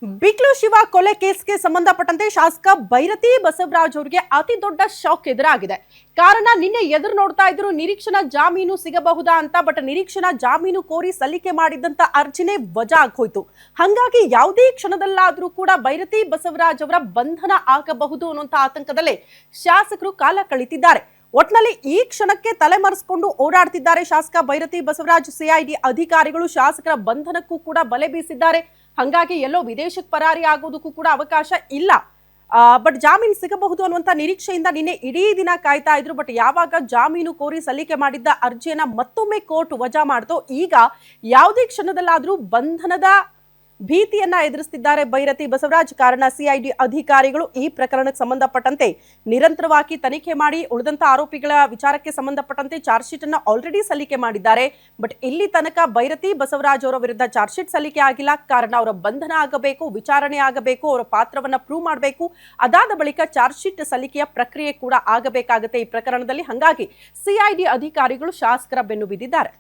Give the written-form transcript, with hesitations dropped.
ಬಿಕ್ಲು ಶಿವ ಕೊಲೆ ಕೇಸ್ಗೆ ಸಂಬಂಧಪಟ್ಟಂತೆ ಶಾಸಕ ಭೈರತಿ ಬಸವರಾಜ್ ಅವರಿಗೆ ಅತಿ ದೊಡ್ಡ ಶಾಕ್ ಎದುರಾಗಿದೆ. ಕಾರಣ ನಿನ್ನೆ ಎದುರು ನೋಡ್ತಾ ಇದ್ರು ನಿರೀಕ್ಷಣಾ ಜಾಮೀನು ಸಿಗಬಹುದಾ ಅಂತ. ಬಟ್ ನಿರೀಕ್ಷಣಾ ಜಾಮೀನು ಕೋರಿ ಸಲ್ಲಿಕೆ ಮಾಡಿದಂತ ಅರ್ಜಿನೇ ವಜಾ ಆಗೋಯ್ತು. ಹಾಗಾಗಿ ಯಾವುದೇ ಕ್ಷಣದಲ್ಲಾದ್ರೂ ಕೂಡ ಭೈರತಿ ಬಸವರಾಜ್ ಅವರ ಬಂಧನ ಆಗಬಹುದು ಅನ್ನುವಂತ ಆತಂಕದಲ್ಲೇ ಶಾಸಕರು ಕಾಲ ಕಳೀತಿದ್ದಾರೆ. ಒಟ್ನಲ್ಲಿ ಈ ಕ್ಷಣಕ್ಕೆ ತಲೆಮರೆಸಿಕೊಂಡು ಓಡಾಡ್ತಿದ್ದಾರೆ ಶಾಸಕ ಭೈರತಿ ಬಸವರಾಜ್. ಸಿಐಡಿ ಅಧಿಕಾರಿಗಳು ಶಾಸಕರ ಬಂಧನಕ್ಕೂ ಕೂಡ ಬಲೆ ಬೀಸಿದ್ದಾರೆ. ಹಾಗಾಗಿ ಎಲ್ಲೋ ವಿದೇಶಕ್ಕೆ ಪರಾರಿ ಆಗೋದಕ್ಕೂ ಕೂಡ ಅವಕಾಶ ಇಲ್ಲ. ಬಟ್ ಜಾಮೀನು ಸಿಗಬಹುದು ಅನ್ನುವಂತ ನಿರೀಕ್ಷೆಯಿಂದ ನಿನ್ನೆ ಇಡೀ ದಿನ ಕಾಯ್ತಾ ಇದ್ರು. ಬಟ್ ಯಾವಾಗ ಜಾಮೀನು ಕೋರಿ ಸಲ್ಲಿಕೆ ಮಾಡಿದ್ದ ಅರ್ಜಿಯನ್ನ ಮತ್ತೊಮ್ಮೆ ಕೋರ್ಟ್ ವಜಾ ಮಾಡ್ತೋ, ಈಗ ಯಾವುದೇ ಕ್ಷಣದಲ್ಲಾದ್ರೂ ಬಂಧನದ ಭೀತಿಯನ್ನ ಎದುರಿಸುತ್ತಿದ್ದಾರೆ ಭೈರತಿ ಬಸವರಾಜ್. ಕಾರಣ ಸಿಐಡಿ ಅಧಿಕಾರಿಗಳು ಈ ಪ್ರಕರಣಕ್ಕೆ ಸಂಬಂಧಪಟ್ಟಂತೆ ನಿರಂತರವಾಗಿ ತನಿಖೆ ಮಾಡಿ ಉಳಿದಂತ ಆರೋಪಿಗಳ ವಿಚಾರಕ್ಕೆ ಸಂಬಂಧಪಟ್ಟಂತೆ ಚಾರ್ಜ್ ಶೀಟ್ ಅನ್ನ ಆಲ್ರೆಡಿ ಸಲ್ಲಿಕೆ ಮಾಡಿದ್ದಾರೆ. ಬಟ್ ಇಲ್ಲಿ ತನಕ ಭೈರತಿ ಬಸವರಾಜ್ ಅವರ ವಿರುದ್ಧ ಚಾರ್ಜ್ ಶೀಟ್ ಸಲ್ಲಿಕೆ ಆಗಿಲ್ಲ. ಕಾರಣ ಅವರ ಬಂಧನ ಆಗಬೇಕು, ವಿಚಾರಣೆ ಆಗಬೇಕು, ಅವರ ಪಾತ್ರವನ್ನ ಪ್ರೂವ್ ಮಾಡಬೇಕು. ಅದಾದ ಬಳಿಕ ಚಾರ್ಜ್ ಶೀಟ್ ಸಲ್ಲಿಕೆಯ ಪ್ರಕ್ರಿಯೆ ಕೂಡ ಆಗಬೇಕಾಗುತ್ತೆ ಈ ಪ್ರಕರಣದಲ್ಲಿ. ಹಾಗಾಗಿ ಸಿಐಡಿ ಅಧಿಕಾರಿಗಳು ಶಾಸಕರ ಬೆನ್ನು ಬಿದ್ದಿದ್ದಾರೆ.